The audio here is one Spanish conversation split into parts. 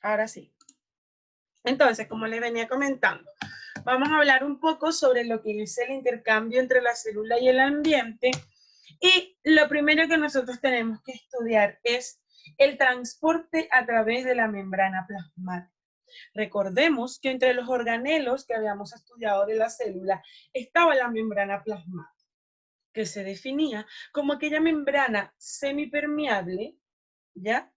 Ahora sí. Entonces, como les venía comentando, vamos a hablar un poco sobre lo que es el intercambio entre la célula y el ambiente. Y lo primero que nosotros tenemos que estudiar es el transporte a través de la membrana plasmática. Recordemos que entre los organelos que habíamos estudiado de la célula estaba la membrana plasmática, que se definía como aquella membrana semipermeable, ¿ya?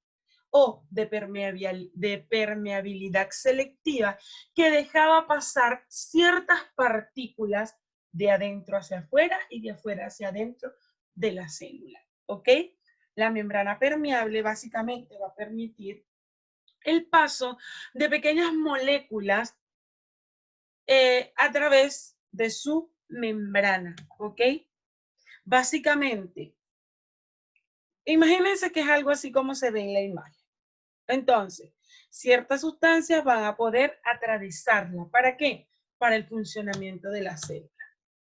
O de permeabilidad selectiva que dejaba pasar ciertas partículas de adentro hacia afuera y de afuera hacia adentro de la célula, ¿ok? La membrana permeable básicamente va a permitir el paso de pequeñas moléculas a través de su membrana, ¿ok? Básicamente, imagínense que es algo así como se ve en la imagen. Entonces, ciertas sustancias van a poder atravesarla. ¿Para qué? Para el funcionamiento de la célula.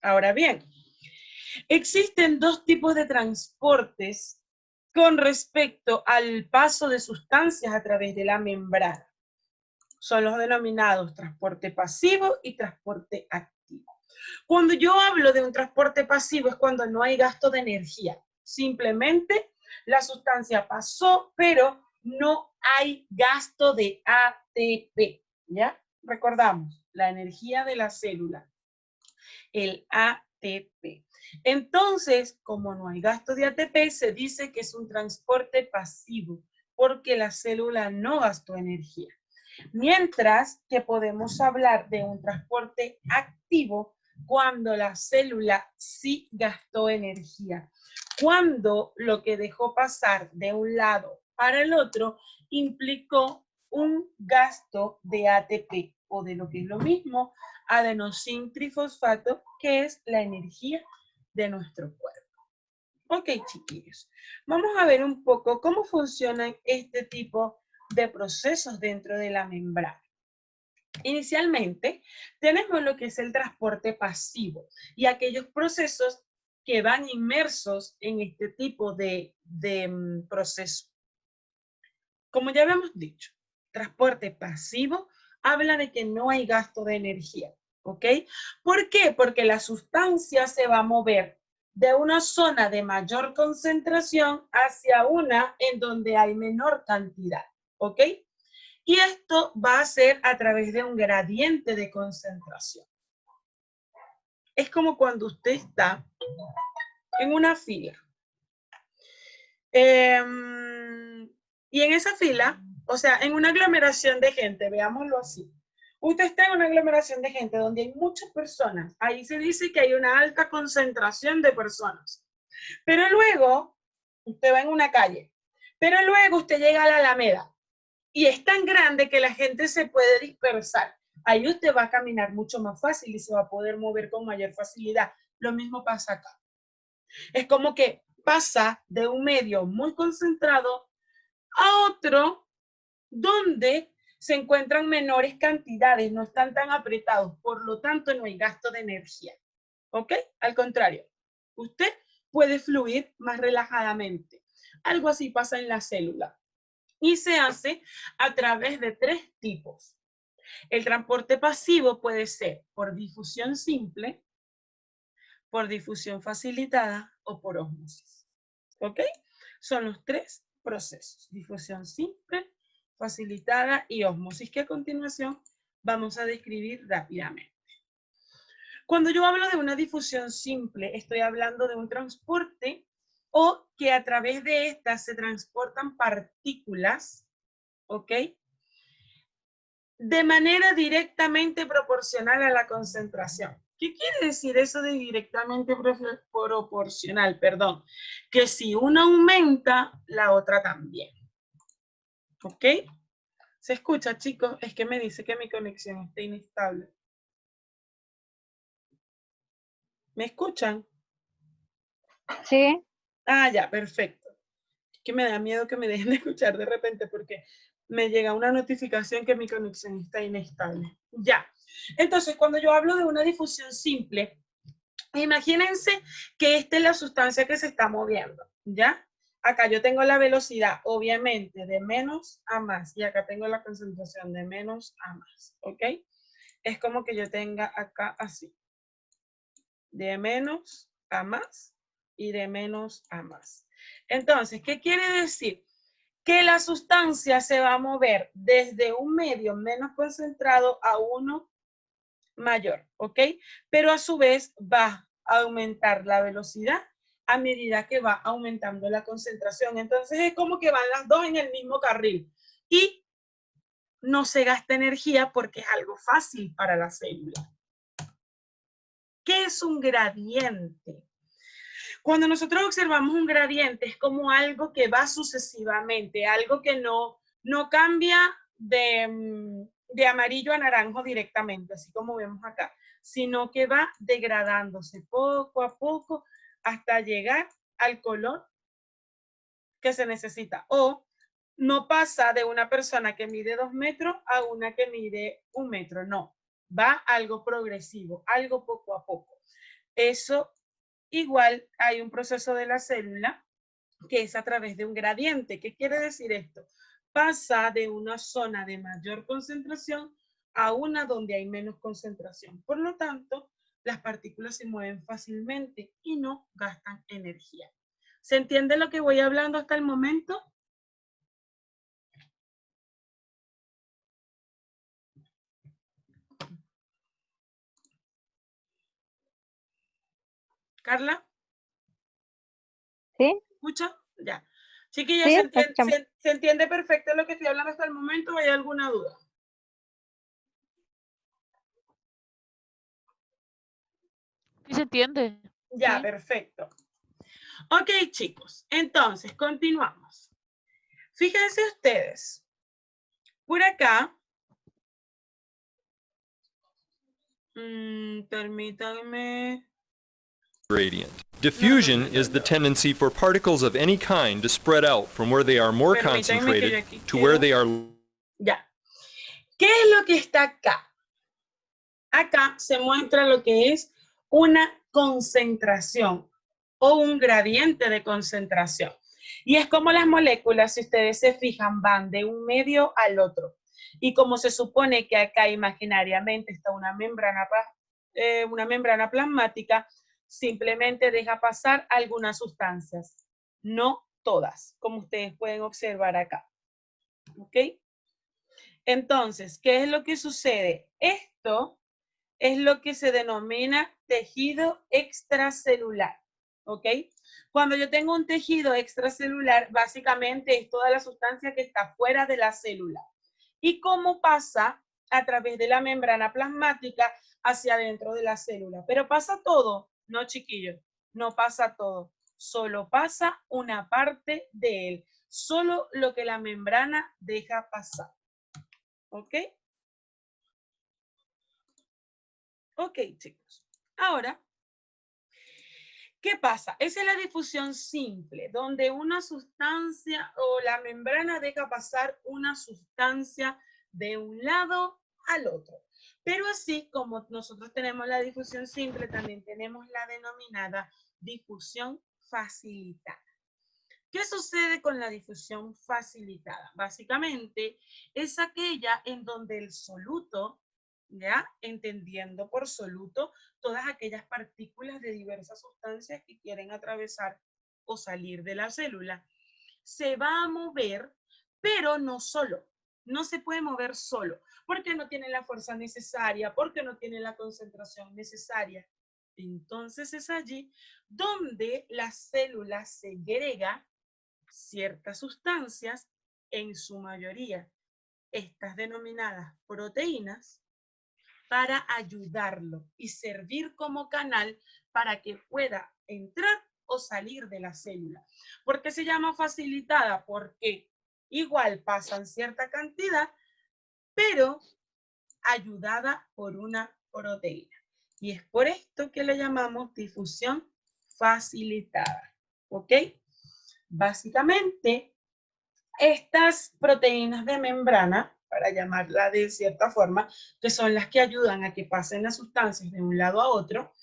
Ahora bien, existen dos tipos de transportes con respecto al paso de sustancias a través de la membrana. Son los denominados transporte pasivo y transporte activo. Cuando yo hablo de un transporte pasivo es cuando no hay gasto de energía. Simplemente la sustancia pasó, pero no hay gasto de ATP, ¿ya? Recordamos, la energía de la célula, el ATP. Entonces, como no hay gasto de ATP, se dice que es un transporte pasivo, porque la célula no gastó energía. Mientras que podemos hablar de un transporte activo cuando la célula sí gastó energía. Cuando lo que dejó pasar de un lado para el otro implicó un gasto de ATP o de lo que es lo mismo, adenosintrifosfato, que es la energía de nuestro cuerpo. Ok, chiquillos, vamos a ver un poco cómo funcionan este tipo de procesos dentro de la membrana. Inicialmente, tenemos lo que es el transporte pasivo y aquellos procesos que van inmersos en este tipo de proceso. Como ya habíamos dicho, transporte pasivo habla de que no hay gasto de energía, ¿ok? ¿Por qué? Porque la sustancia se va a mover de una zona de mayor concentración hacia una en donde hay menor cantidad, ¿ok? Y esto va a ser a través de un gradiente de concentración. Es como cuando usted está en una fila. Y en esa fila, o sea, en una aglomeración de gente, veámoslo así. Usted está en una aglomeración de gente donde hay muchas personas. Ahí se dice que hay una alta concentración de personas. Pero luego, usted va en una calle. Pero luego usted llega a la Alameda. Y es tan grande que la gente se puede dispersar. Ahí usted va a caminar mucho más fácil y se va a poder mover con mayor facilidad. Lo mismo pasa acá. Es como que pasa de un medio muy concentrado a otro donde se encuentran menores cantidades, no están tan apretados, por lo tanto no hay gasto de energía. ¿Ok? Al contrario, usted puede fluir más relajadamente. Algo así pasa en la célula. Y se hace a través de tres tipos. El transporte pasivo puede ser por difusión simple, por difusión facilitada o por ósmosis. ¿Ok? Son los tres procesos. Difusión simple, facilitada y ósmosis, que a continuación vamos a describir rápidamente. Cuando yo hablo de una difusión simple, estoy hablando de un transporte o que a través de estas se transportan partículas, ¿ok? De manera directamente proporcional a la concentración. ¿Qué quiere decir eso de directamente proporcional? Perdón, que si una aumenta, la otra también. ¿Ok? ¿Se escucha, chicos? Es que me dice que mi conexión está inestable. ¿Me escuchan? Sí. Ah, ya, perfecto. Es que me da miedo que me dejen de escuchar de repente porque me llega una notificación que mi conexión está inestable. Ya. Entonces, cuando yo hablo de una difusión simple, imagínense que esta es la sustancia que se está moviendo, ¿ya? Acá yo tengo la velocidad, obviamente, de menos a más. Y acá tengo la concentración de menos a más. ¿Ok? Es como que yo tenga acá así. De menos a más y de menos a más. Entonces, ¿qué quiere decir? Que la sustancia se va a mover desde un medio menos concentrado a uno mayor, ¿ok? Pero a su vez va a aumentar la velocidad a medida que va aumentando la concentración. Entonces es como que van las dos en el mismo carril y no se gasta energía porque es algo fácil para la célula. ¿Qué es un gradiente? Cuando nosotros observamos un gradiente es como algo que va sucesivamente, algo que no cambia de amarillo a naranjo directamente, así como vemos acá, sino que va degradándose poco a poco hasta llegar al color que se necesita. O no pasa de una persona que mide 2 metros a una que mide 1 metro, no. Va algo progresivo, algo poco a poco. Eso igual hay un proceso de la célula que es a través de un gradiente. ¿Qué quiere decir esto? Pasa de una zona de mayor concentración a una donde hay menos concentración. Por lo tanto, las partículas se mueven fácilmente y no gastan energía. ¿Se entiende lo que voy hablando hasta el momento? Carla, ¿Sí? ¿escucha? Ya. Chiquillas, Sí, escuchamos. ¿se entiende perfecto lo que estoy hablando hasta el momento o hay alguna duda? Sí se entiende. Ya, Sí. perfecto. Ok, chicos, entonces continuamos. Fíjense ustedes, por acá, permítanme. Gradient. Diffusion is the tendency for particles of any kind to spread out from where they are more concentrated to where they are. Ya. ¿Qué es lo que está acá? Acá se muestra lo que es una concentración o un gradiente de concentración. Y es como las moléculas, si ustedes se fijan, van de un medio al otro. Y como se supone que acá imaginariamente está una membrana plasmática, simplemente deja pasar algunas sustancias, no todas, como ustedes pueden observar acá. ¿Ok? Entonces, ¿qué es lo que sucede? Esto es lo que se denomina tejido extracelular, ¿ok? Cuando yo tengo un tejido extracelular, básicamente es toda la sustancia que está fuera de la célula. ¿Y cómo pasa? A través de la membrana plasmática hacia adentro de la célula. ¿Pero pasa todo? No, chiquillos, no pasa todo. Solo pasa una parte de él. Solo lo que la membrana deja pasar. ¿Ok? Ok, chicos. Ahora, ¿qué pasa? Esa es la difusión simple, donde una sustancia o la membrana deja pasar una sustancia de un lado al otro. Pero así como nosotros tenemos la difusión simple, también tenemos la denominada difusión facilitada. ¿Qué sucede con la difusión facilitada? Básicamente es aquella en donde el soluto, ¿ya? Entendiendo por soluto todas aquellas partículas de diversas sustancias que quieren atravesar o salir de la célula, se va a mover, pero no solo. No se puede mover solo, porque no tiene la fuerza necesaria, porque no tiene la concentración necesaria. Entonces es allí donde la célula segrega ciertas sustancias, en su mayoría estas denominadas proteínas, para ayudarlo y servir como canal para que pueda entrar o salir de la célula. ¿Por qué se llama facilitada? Porque igual pasan cierta cantidad, pero ayudada por una proteína. Y es por esto que le llamamos difusión facilitada. ¿Ok? Básicamente, estas proteínas de membrana, para llamarla de cierta forma, que son las que ayudan a que pasen las sustancias de un lado a otro,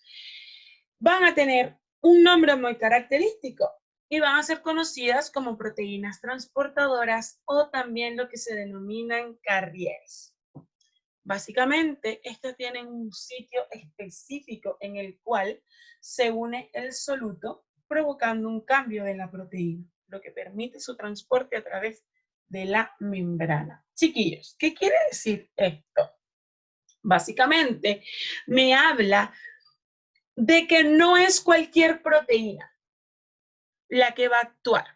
van a tener un nombre muy característico y van a ser conocidas como proteínas transportadoras o también lo que se denominan carriers. Básicamente, estas tienen un sitio específico en el cual se une el soluto, provocando un cambio de la proteína, lo que permite su transporte a través de la membrana. Chiquillos, ¿qué quiere decir esto? Básicamente, me habla de que no es cualquier proteína la que va a actuar.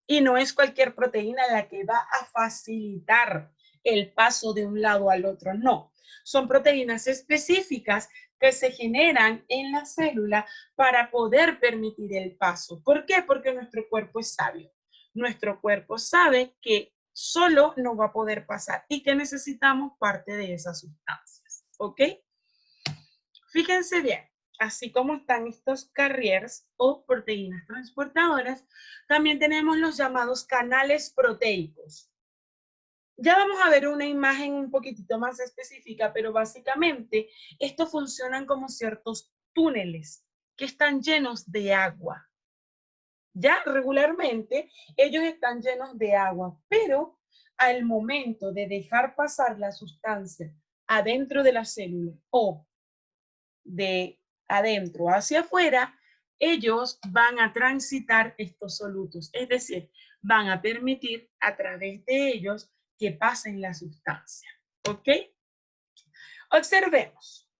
Y no es cualquier proteína la que va a facilitar el paso de un lado al otro, no. Son proteínas específicas que se generan en la célula para poder permitir el paso. ¿Por qué? Porque nuestro cuerpo es sabio. Nuestro cuerpo sabe que solo no va a poder pasar y que necesitamos parte de esas sustancias. ¿Ok? Fíjense bien. Así como están estos carriers o proteínas transportadoras, también tenemos los llamados canales proteicos. Ya vamos a ver una imagen un poquitito más específica, pero básicamente estos funcionan como ciertos túneles que están llenos de agua. Ya regularmente ellos están llenos de agua, pero al momento de dejar pasar la sustancia adentro de la célula o de adentro hacia afuera, ellos van a transitar estos solutos, es decir, van a permitir a través de ellos que pasen la sustancia. ¿Ok? Observemos.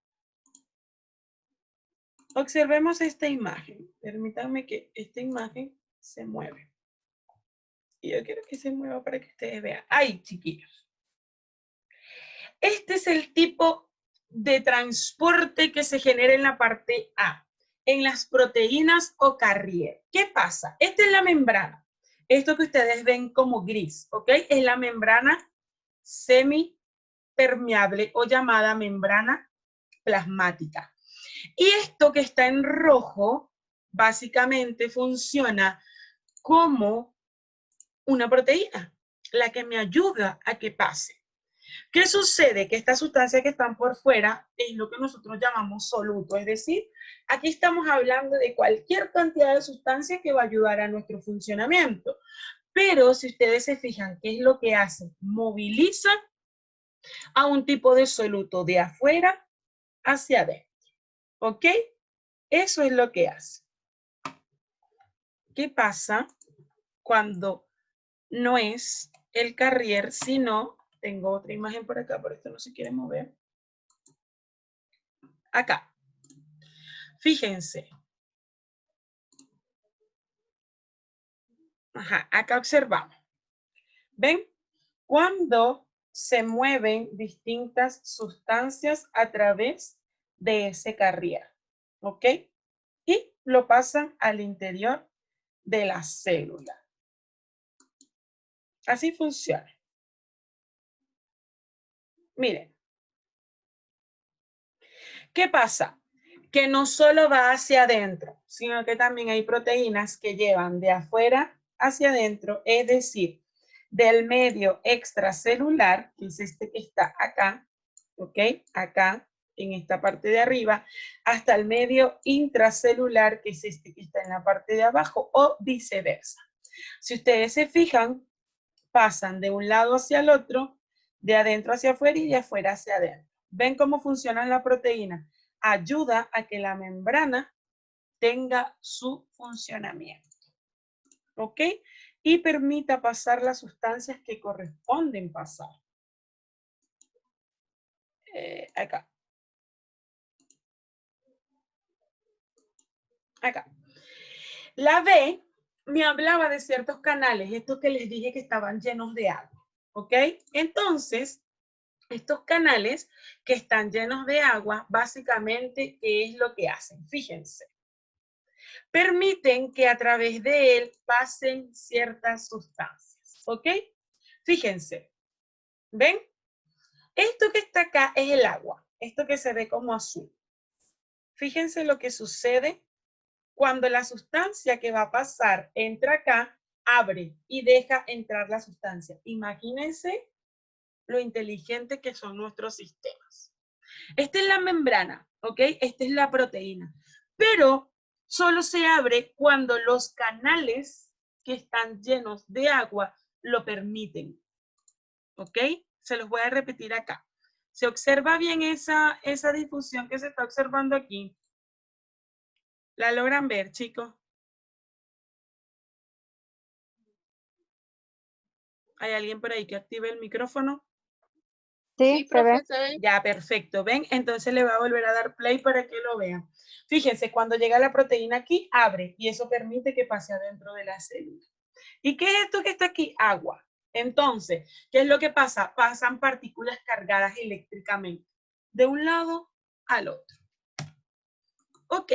Observemos esta imagen. Permítanme que esta imagen se mueve. Y yo quiero que se mueva para que ustedes vean. ¡Ay, chiquillos! Este es el tipo de transporte que se genera en la parte A, en las proteínas o carrier. ¿Qué pasa? Esta es la membrana. Esto que ustedes ven como gris, ¿ok? Es la membrana semipermeable o llamada membrana plasmática. Y esto que está en rojo, básicamente funciona como una proteína, la que me ayuda a que pase. ¿Qué sucede? Que estas sustancias que están por fuera es lo que nosotros llamamos soluto, es decir, aquí estamos hablando de cualquier cantidad de sustancia que va a ayudar a nuestro funcionamiento. Pero si ustedes se fijan, ¿qué es lo que hace? Moviliza a un tipo de soluto de afuera hacia adentro. ¿Ok? Eso es lo que hace. ¿Qué pasa cuando no es el carrier, sino, tengo otra imagen por acá, por esto no se quiere mover. Acá. Fíjense. Ajá, acá observamos. ¿Ven? Cuando se mueven distintas sustancias a través de ese carrier. ¿Ok? Y lo pasan al interior de la célula. Así funciona. Miren. ¿Qué pasa? Que no solo va hacia adentro, sino que también hay proteínas que llevan de afuera hacia adentro, es decir, del medio extracelular, que es este que está acá, ¿ok? Acá, en esta parte de arriba, hasta el medio intracelular, que es este que está en la parte de abajo, o viceversa. Si ustedes se fijan, pasan de un lado hacia el otro, de adentro hacia afuera y de afuera hacia adentro. ¿Ven cómo funcionan las proteínas? Ayuda a que la membrana tenga su funcionamiento. ¿Ok? Y permita pasar las sustancias que corresponden pasar. Acá. Acá. La B me hablaba de ciertos canales, estos que les dije que estaban llenos de agua. ¿Ok? Entonces, estos canales que están llenos de agua, básicamente, ¿qué es lo que hacen? Fíjense. Permiten que a través de él pasen ciertas sustancias. ¿Ok? Fíjense. ¿Ven? Esto que está acá es el agua. Esto que se ve como azul. Fíjense lo que sucede cuando la sustancia que va a pasar entra acá, abre y deja entrar la sustancia. Imagínense lo inteligente que son nuestros sistemas. Esta es la membrana, ¿ok? Esta es la proteína. Pero solo se abre cuando los canales que están llenos de agua lo permiten. ¿Ok? Se los voy a repetir acá. ¿Se observa bien esa difusión que se está observando aquí? ¿La logran ver, chicos? ¿Hay alguien por ahí que active el micrófono? Sí, se ve. Ya, perfecto. ¿Ven? Entonces le voy a volver a dar play para que lo vean. Fíjense, cuando llega la proteína aquí, abre y eso permite que pase adentro de la célula. ¿Y qué es esto que está aquí? Agua. Entonces, ¿qué es lo que pasa? Pasan partículas cargadas eléctricamente de un lado al otro. Ok.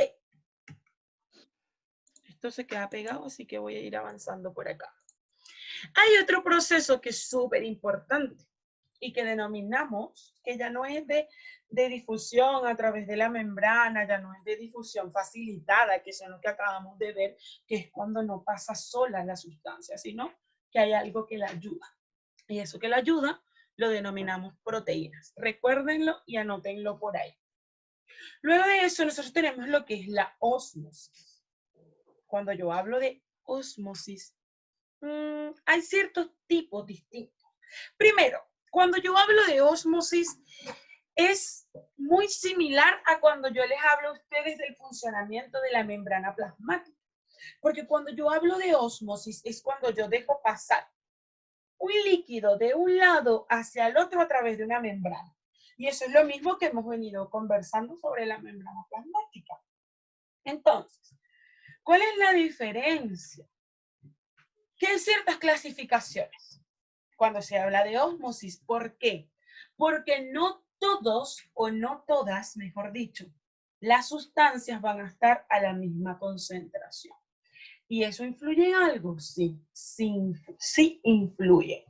Esto se queda pegado, así que voy a ir avanzando por acá. Hay otro proceso que es súper importante y que denominamos, que ya no es de difusión a través de la membrana, ya no es de difusión facilitada, que es lo que acabamos de ver, que es cuando no pasa sola la sustancia, sino que hay algo que la ayuda. Y eso que la ayuda lo denominamos proteínas. Recuérdenlo y anótenlo por ahí. Luego de eso, nosotros tenemos lo que es la ósmosis. Cuando yo hablo de ósmosis, hay ciertos tipos distintos. Primero, cuando yo hablo de ósmosis, es muy similar a cuando yo les hablo a ustedes del funcionamiento de la membrana plasmática. Porque cuando yo hablo de ósmosis es cuando yo dejo pasar un líquido de un lado hacia el otro a través de una membrana. Y eso es lo mismo que hemos venido conversando sobre la membrana plasmática. Entonces, ¿cuál es la diferencia? Que hay ciertas clasificaciones cuando se habla de ósmosis. ¿Por qué? Porque no todos, o no todas, mejor dicho, las sustancias van a estar a la misma concentración. ¿Y eso influye en algo? Sí, sí influye.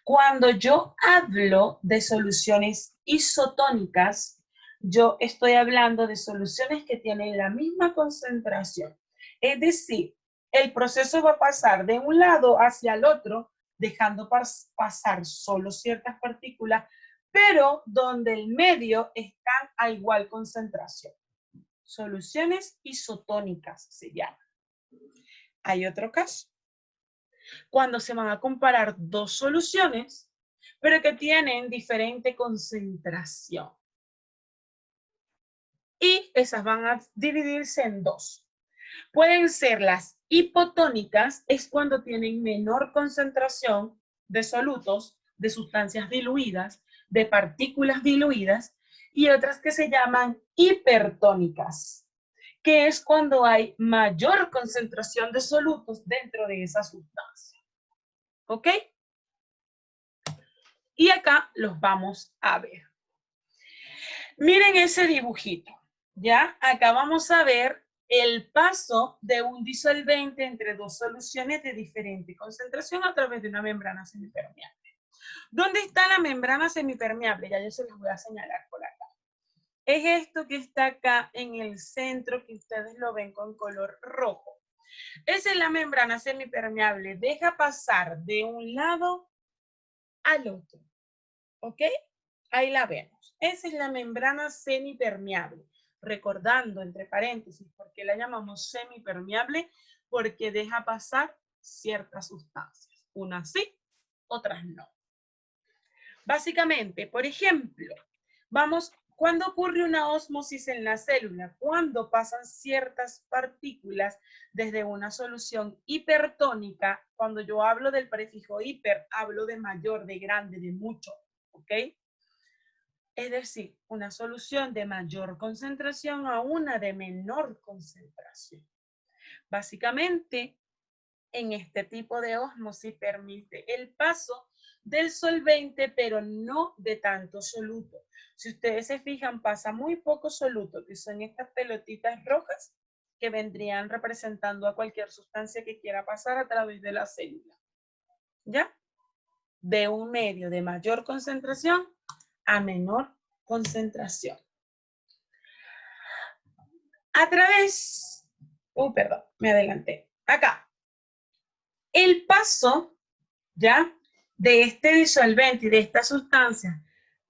Cuando yo hablo de soluciones isotónicas, yo estoy hablando de soluciones que tienen la misma concentración. Es decir, el proceso va a pasar de un lado hacia el otro, dejando pasar solo ciertas partículas, pero donde el medio están a igual concentración. Soluciones isotónicas se llaman. Hay otro caso. Cuando se van a comparar dos soluciones, pero que tienen diferente concentración. Y esas van a dividirse en dos. Pueden ser las hipotónicas, es cuando tienen menor concentración de solutos, de sustancias diluidas, de partículas diluidas, y otras que se llaman hipertónicas, que es cuando hay mayor concentración de solutos dentro de esa sustancia. ¿Ok? Y acá los vamos a ver. Miren ese dibujito, ¿ya? Acá vamos a ver el paso de un disolvente entre dos soluciones de diferente concentración a través de una membrana semipermeable. ¿Dónde está la membrana semipermeable? Ya yo se los voy a señalar por acá. Es esto que está acá en el centro, que ustedes lo ven con color rojo. Esa es la membrana semipermeable. Deja pasar de un lado al otro. ¿Ok? Ahí la vemos. Esa es la membrana semipermeable. Recordando, entre paréntesis, ¿por qué la llamamos semipermeable? Porque deja pasar ciertas sustancias. Unas sí, otras no. Básicamente, por ejemplo, ¿cuándo ocurre una ósmosis en la célula? Cuando pasan ciertas partículas desde una solución hipertónica. Cuando yo hablo del prefijo hiper, hablo de mayor, de grande, de mucho, ¿ok? Es decir, una solución de mayor concentración a una de menor concentración. Básicamente, en este tipo de ósmosis permite el paso del solvente, pero no de tanto soluto. Si ustedes se fijan, pasa muy poco soluto, que son estas pelotitas rojas que vendrían representando a cualquier sustancia que quiera pasar a través de la célula. ¿Ya? De un medio de mayor concentración a menor concentración. A través, perdón, me adelanté. Acá. El paso, ¿ya? De este disolvente y de esta sustancia,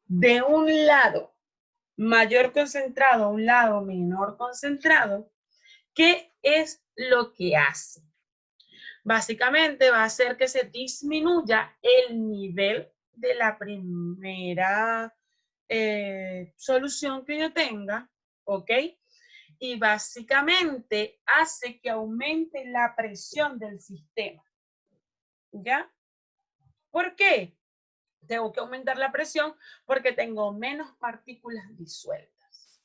de un lado mayor concentrado a un lado menor concentrado, ¿Qué es lo que hace? Básicamente va a hacer que se disminuya el nivel de la primera solución que yo tenga, ¿ok? Y básicamente hace que aumente la presión del sistema, ¿ya? ¿Por qué? Tengo que aumentar la presión porque tengo menos partículas disueltas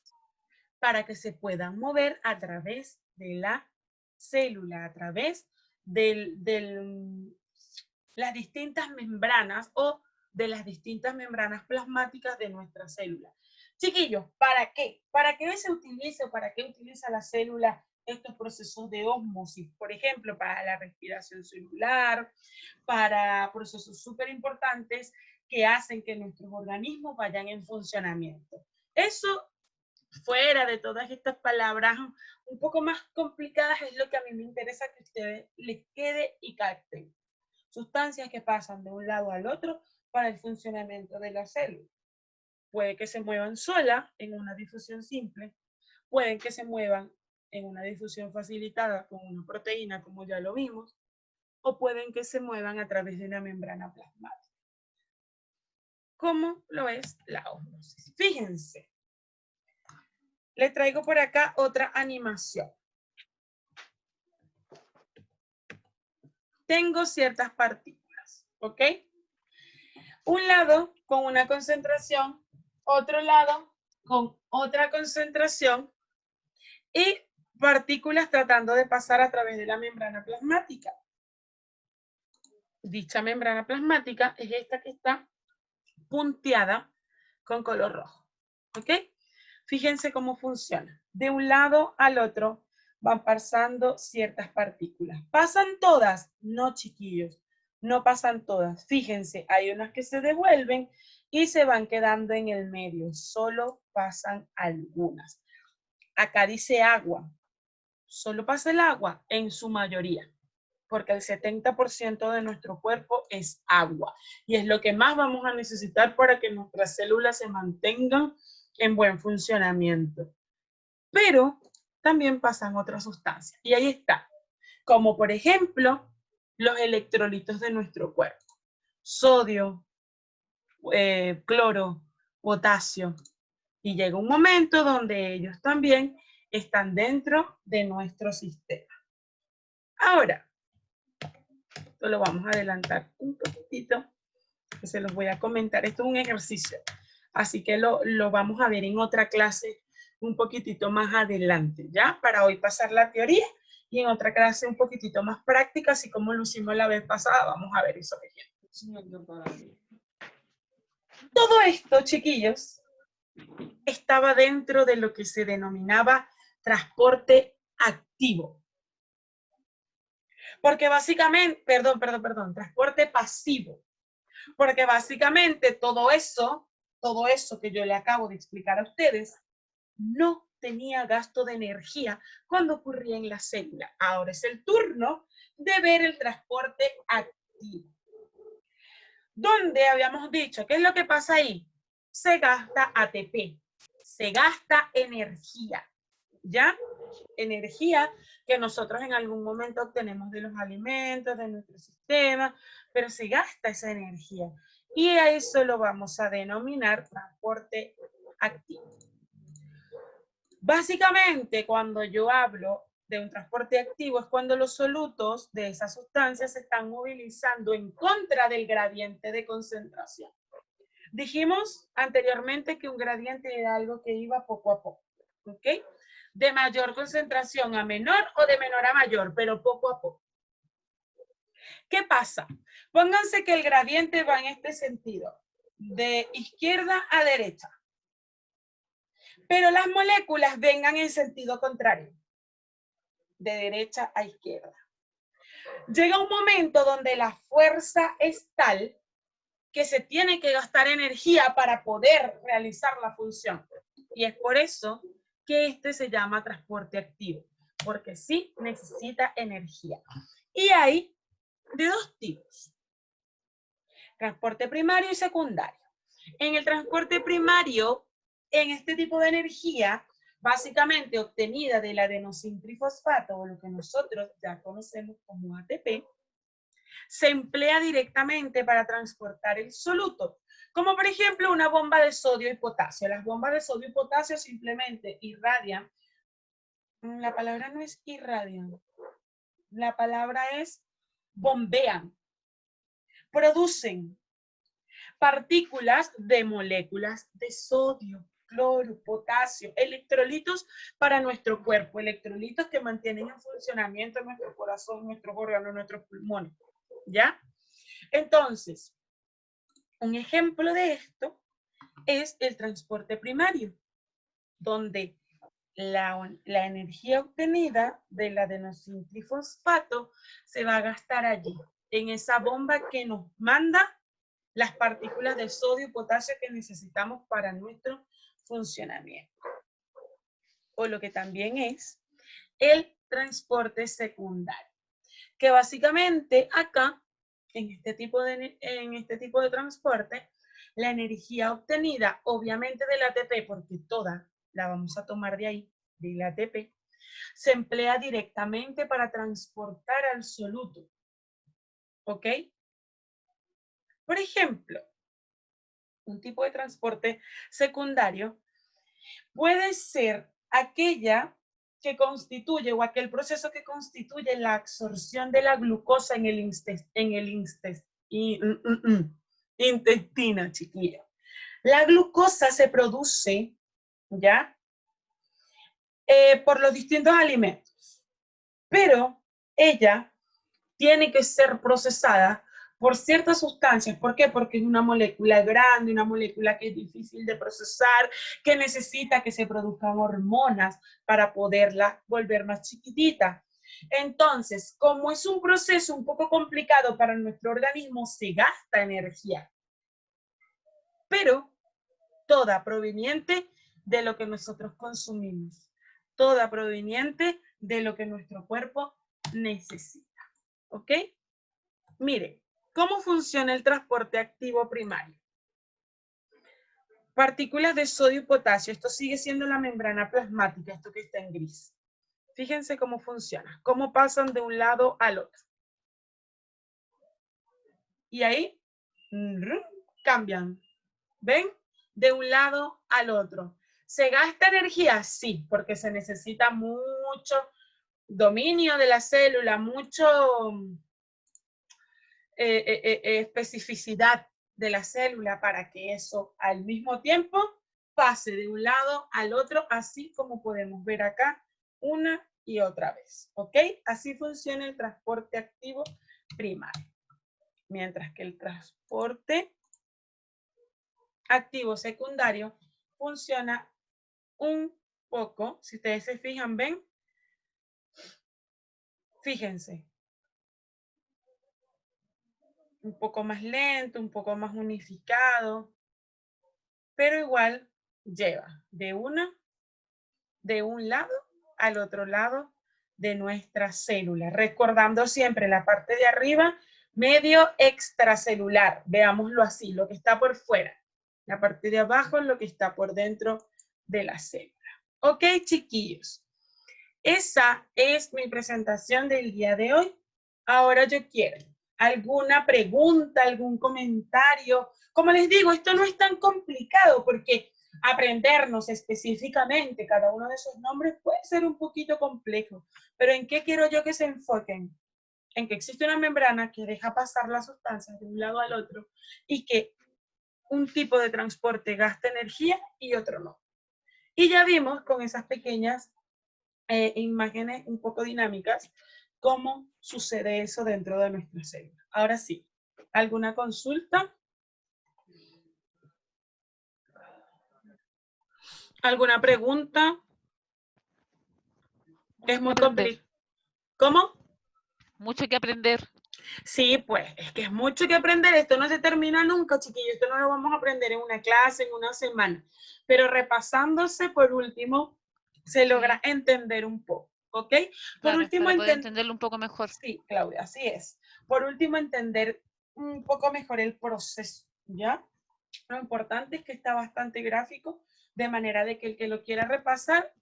para que se puedan mover a través de la célula, a través de las distintas membranas o de las distintas membranas plasmáticas de nuestra célula. Chiquillos, ¿para qué? ¿Para qué se utiliza o para qué utiliza la célula estos procesos de ósmosis? Por ejemplo, para la respiración celular, para procesos súper importantes que hacen que nuestros organismos vayan en funcionamiento. Eso, fuera de todas estas palabras un poco más complicadas, es lo que a mí me interesa que a ustedes les quede y capten. Sustancias que pasan de un lado al otro para el funcionamiento de la célula. Puede que se muevan sola en una difusión simple, pueden que se muevan en una difusión facilitada con una proteína, como ya lo vimos, o pueden que se muevan a través de una membrana plasmática. ¿Cómo lo es la ósmosis? Fíjense, les traigo por acá otra animación. Tengo ciertas partículas, ¿ok? Un lado con una concentración, otro lado con otra concentración y partículas tratando de pasar a través de la membrana plasmática. Dicha membrana plasmática es esta que está punteada con color rojo, ¿ok? Fíjense cómo funciona. De un lado al otro van pasando ciertas partículas. ¿Pasan todas? No, chiquillos, no pasan todas. Fíjense, hay unas que se devuelven y se van quedando en el medio. Solo pasan algunas. Acá dice agua. Solo pasa el agua en su mayoría, porque el 70% de nuestro cuerpo es agua. Y es lo que más vamos a necesitar para que nuestras células se mantengan en buen funcionamiento. Pero también pasan otras sustancias. Y ahí está. Como por ejemplo, los electrolitos de nuestro cuerpo. Sodio, cloro, potasio. Y llega un momento donde ellos también están dentro de nuestro sistema. Ahora, esto lo vamos a adelantar un poquitito, que se los voy a comentar. Esto es un ejercicio, así que lo vamos a ver en otra clase un poquitito más adelante, ¿ya? Para hoy pasar la teoría y en otra clase un poquitito más práctica, así como lo hicimos la vez pasada, vamos a ver esos ejemplos. Todo esto, chiquillos, estaba dentro de lo que se denominaba transporte activo. Porque básicamente, transporte pasivo. Porque básicamente todo eso que yo le acabo de explicar a ustedes, no tenía gasto de energía cuando ocurría en la célula. Ahora es el turno de ver el transporte activo. ¿Dónde habíamos dicho? ¿Qué es lo que pasa ahí? Se gasta ATP, se gasta energía, ¿ya? Energía que nosotros en algún momento obtenemos de los alimentos, de nuestro sistema, pero se gasta esa energía. Y a eso lo vamos a denominar transporte activo. Básicamente, cuando yo hablo de un transporte activo es cuando los solutos de esas sustancias se están movilizando en contra del gradiente de concentración. Dijimos anteriormente que un gradiente era algo que iba poco a poco, ¿ok? De mayor concentración a menor o de menor a mayor, pero poco a poco. ¿Qué pasa? Pónganse que el gradiente va en este sentido, de izquierda a derecha. Pero las moléculas vengan en sentido contrario, de derecha a izquierda. Llega un momento donde la fuerza es tal que se tiene que gastar energía para poder realizar la función. Y es por eso que este se llama transporte activo, porque sí necesita energía. Y hay de dos tipos: transporte primario y secundario. En el transporte primario, en este tipo de energía, básicamente obtenida del adenosintrifosfato, o lo que nosotros ya conocemos como ATP, se emplea directamente para transportar el soluto, como por ejemplo una bomba de sodio y potasio. Las bombas de sodio y potasio simplemente irradian. La palabra no es irradian, la palabra es bombean. Producen partículas de moléculas de sodio, cloro, potasio, electrolitos para nuestro cuerpo, electrolitos que mantienen en funcionamiento nuestro corazón, nuestros órganos, nuestros pulmones, ¿ya? Entonces, un ejemplo de esto es el transporte primario, donde la energía obtenida del adenosintrifosfato se va a gastar allí, en esa bomba que nos manda las partículas de sodio y potasio que necesitamos para nuestro funcionamiento. O lo que también es el transporte secundario, que básicamente acá, en este tipo de transporte, la energía obtenida, obviamente del ATP, porque toda la vamos a tomar de ahí, del ATP, se emplea directamente para transportar al soluto. ¿Ok? Por ejemplo, un tipo de transporte secundario puede ser aquella que constituye o aquel proceso que constituye la absorción de la glucosa en el intestino, chiquilla. La glucosa se produce, ¿ya? Por los distintos alimentos, pero ella tiene que ser procesada por ciertas sustancias. ¿Por qué? Porque es una molécula grande, una molécula que es difícil de procesar, que necesita que se produzcan hormonas para poderla volver más chiquitita. Entonces, como es un proceso un poco complicado para nuestro organismo, se gasta energía, pero toda proveniente de lo que nosotros consumimos, toda proveniente de lo que nuestro cuerpo necesita. ¿Ok? Mire, ¿cómo funciona el transporte activo primario? Partículas de sodio y potasio. Esto sigue siendo la membrana plasmática, esto que está en gris. Fíjense cómo funciona, cómo pasan de un lado al otro. Y ahí cambian. ¿Ven? De un lado al otro. ¿Se gasta energía? Sí, porque se necesita mucho dominio de la célula, mucho especificidad de la célula para que eso al mismo tiempo pase de un lado al otro, así como podemos ver acá una y otra vez. ¿Ok? Así funciona el transporte activo primario. Mientras que el transporte activo secundario funciona un poco, si ustedes se fijan, ven, fíjense, un poco más lento, un poco más unificado, pero igual lleva de un lado al otro lado de nuestra célula, recordando siempre la parte de arriba, medio extracelular, veámoslo así, lo que está por fuera, la parte de abajo es lo que está por dentro de la célula. Ok, chiquillos, esa es mi presentación del día de hoy. Ahora yo quiero alguna pregunta, algún comentario. Como les digo, esto no es tan complicado porque aprendernos específicamente cada uno de esos nombres puede ser un poquito complejo. Pero ¿en qué quiero yo que se enfoquen? En que existe una membrana que deja pasar las sustancias de un lado al otro y que un tipo de transporte gasta energía y otro no. Y ya vimos con esas pequeñas imágenes un poco dinámicas cómo sucede eso dentro de nuestra célula. Ahora sí, ¿alguna consulta? ¿Alguna pregunta? Es muy complicado. ¿Cómo? Mucho que aprender. Sí, pues, es que es mucho que aprender. Esto no se termina nunca, chiquillos. Esto no lo vamos a aprender en una clase, en una semana. Pero repasándose, por último, se logra entender un poco, ¿ok? Por Claro, último, para poder entenderlo un poco mejor. Sí, Claudia, así es. Por último, entender un poco mejor el proceso, ¿ya? Lo importante es que está bastante gráfico, de manera de que el que lo quiera repasar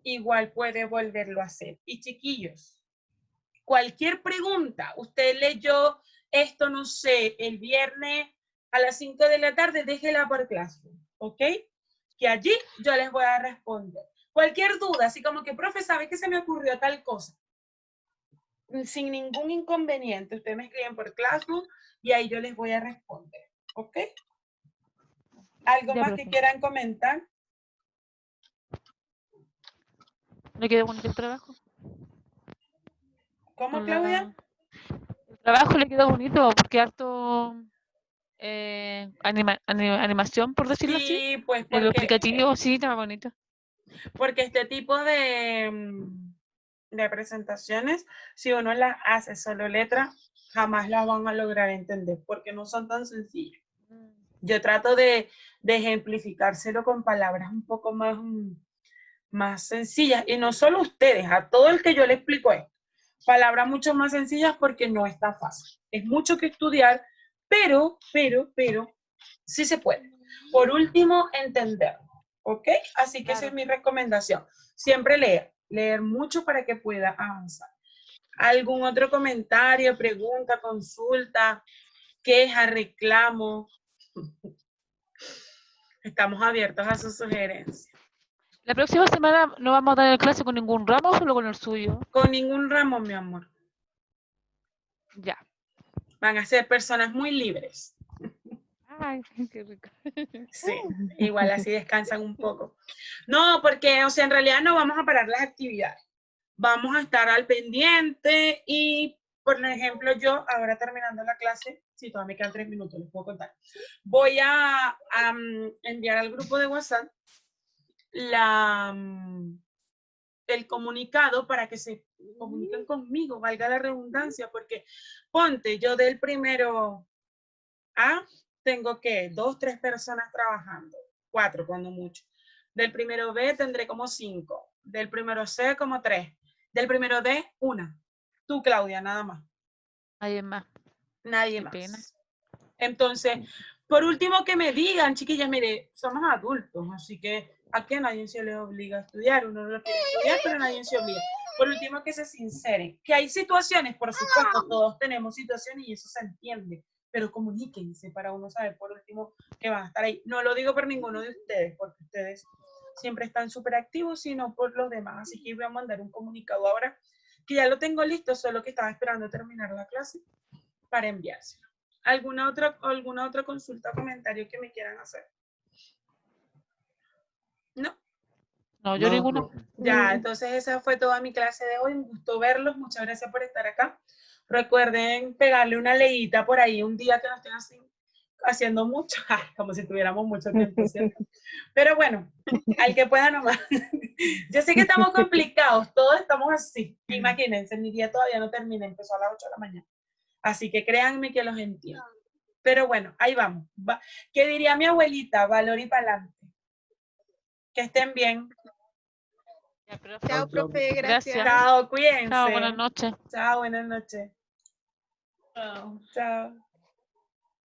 igual puede volverlo a hacer. Y chiquillos, cualquier pregunta, usted leyó esto, no sé, el viernes a las 5 de la tarde, déjela por Classroom, ¿ok? Que allí yo les voy a responder. Cualquier duda, así como que, profe, ¿sabe que se me ocurrió tal cosa? Sin ningún inconveniente, ustedes me escriben por Classroom y ahí yo les voy a responder, ¿ok? ¿Algo Ya, más profe. que quieran comentar? ¿Le quedó bonito el trabajo? ¿Cómo, Con Claudia? El trabajo le quedó bonito porque harto animación, por decirlo así. Sí, pues El aplicativo, sí, estaba bonito. porque este tipo de presentaciones, si uno las hace solo letra, jamás las van a lograr entender porque no son tan sencillas. Yo trato de ejemplificárselo con palabras un poco más sencillas, y no solo ustedes, a todo el que yo le explico esto. Palabras mucho más sencillas porque no es tan fácil. Es mucho que estudiar, pero, sí se puede. Por último, entenderlo, ¿ok? Así que esa es mi recomendación. Siempre leer mucho para que pueda avanzar. ¿Algún otro comentario, pregunta, consulta, queja, reclamo? Estamos abiertos a sus sugerencias. La próxima semana no vamos a dar clase con ningún ramo, solo con el suyo. Con ningún ramo, mi amor. Ya. Van a ser personas muy libres. Ay, qué rico. Sí, igual así descansan un poco. No, porque, o sea, en realidad no vamos a parar las actividades. Vamos a estar al pendiente y, por ejemplo, yo, ahora terminando la clase, si todavía me quedan 3 minutos, les puedo contar. Voy a enviar al grupo de WhatsApp el comunicado para que se comuniquen conmigo, valga la redundancia, porque ponte, yo del primero A tengo que 2, 3 personas trabajando, 4 cuando mucho. Del primero B tendré como 5, del primero C como 3, del primero D 1. Tú, Claudia, nada más. Nadie más. Nadie Qué más. pena. Entonces, por último, que me digan, chiquillas, mire, somos adultos, así que a que nadie se les obliga a estudiar, uno no lo quiere estudiar, pero nadie se obliga. Por último, que se sinceren, que hay situaciones, por supuesto, todos tenemos situaciones y eso se entiende, pero comuníquense para uno saber, por último, que van a estar ahí. No lo digo por ninguno de ustedes, porque ustedes siempre están súper activos, sino por los demás, así que voy a mandar un comunicado ahora, que ya lo tengo listo, solo que estaba esperando terminar la clase para enviárselo. ¿Alguna otra consulta o comentario que me quieran hacer? ¿No? No, yo ninguno. Ya, entonces esa fue toda mi clase de hoy. Un gusto verlos. Muchas gracias por estar acá. Recuerden pegarle una leíta por ahí un día que no estén así, haciendo mucho, como si tuviéramos mucho tiempo, ¿cierto? Pero bueno, al que pueda nomás. Yo sé que estamos complicados, todos estamos así. Imagínense, mi día todavía no termina, empezó a las 8 de la mañana. Así que créanme que los entiendo. Pero bueno, ahí vamos. ¿Qué diría mi abuelita? Valor y pa'lante. Que estén bien. Ya, profe. Chao, profe, Gracias. gracias. Chao, cuídense. Chao, buenas noches. Chao, buenas noches. Chao. Chao.